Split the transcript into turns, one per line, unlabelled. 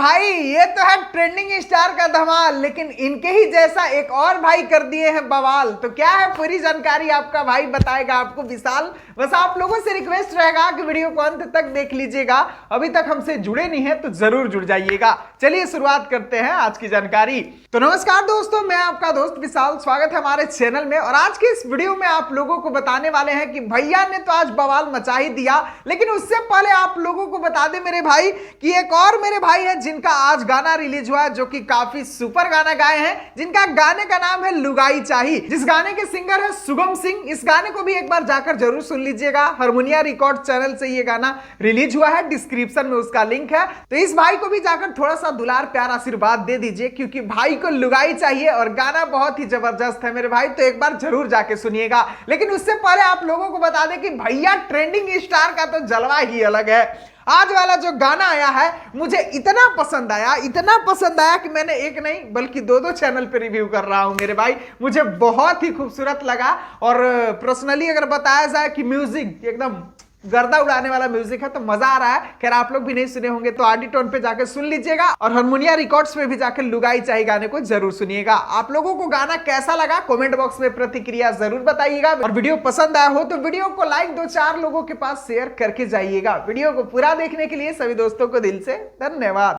भाई ये तो है ट्रेंडिंग स्टार का धमाल, लेकिन इनके ही जैसा एक और भाई कर दिए हैं बवाल। तो क्या है पूरी जानकारी आपका भाई बताएगा आपको विशाल। बस आप लोगों से रिक्वेस्ट रहेगा कि वीडियो को अंत तक देख लीजिएगा। अभी तक हमसे जुड़े नहीं है तो जरूर जुड़ जाइएगा। चलिए शुरुआत करते हैं आज की जानकारी। तो नमस्कार दोस्तों, मैं आपका दोस्त विशाल, स्वागत है हमारे चैनल में। और आज के इस वीडियो में आप लोगों को बताने वाले हैं कि भैया ने तो आज बवाल मचा ही दिया, लेकिन उससे पहले आप लोगों को बता दें मेरे भाई कि एक और मेरे भाई है जिनका आज गाना रिलीज हुआ है, जो कि काफी सुपर गाना गाए हैं, जिनका गाने का नाम है लुगाई चाही, जिस गाने के सिंगर है सुगम सिंह। इस गाने को भी एक बार जाकर जरूर सुन लीजिएगा। हारमोनिया रिकॉर्ड चैनल से ये गाना रिलीज हुआ है, डिस्क्रिप्शन में उसका लिंक है। तो इस भाई को भी जाकर थोड़ा सा दुलार प्यार आशीर्वाद दे दीजिए, क्योंकि भाई को लुगाई चाहिए और गाना बहुत ही जबरदस्त है मेरे भाई। तो एक बार जरूर जाके सुनिएगा। लेकिन उससे पहले आप लोगों को बता दें कि भैया ट्रेंडिंग स्टार का तो जलवा ही अलग है। आज वाला जो गाना आया है मुझे इतना पसंद आया कि मैंने एक नहीं बल्कि दो चैनल पे रिव्यू कर रहा हूं मेरे भाई। मुझे बहुत ही खूबसूरत लगा। और पर्सनली अगर बताया जाए कि म्यूजिक एकदम गर्दा उड़ाने वाला म्यूजिक है, तो मजा आ रहा है। खैर आप लोग भी नहीं सुने होंगे तो आरडी टोन पे जाकर सुन लीजिएगा, और हारमोनिया रिकॉर्ड्स पे भी जाकर लुगाई चाही गाने को जरूर सुनिएगा। आप लोगों को गाना कैसा लगा कमेंट बॉक्स में प्रतिक्रिया जरूर बताइएगा। और वीडियो पसंद आया हो तो वीडियो को लाइक 2-4 लोगों के पास शेयर करके जाइएगा। वीडियो को पूरा देखने के लिए सभी दोस्तों को दिल से धन्यवाद।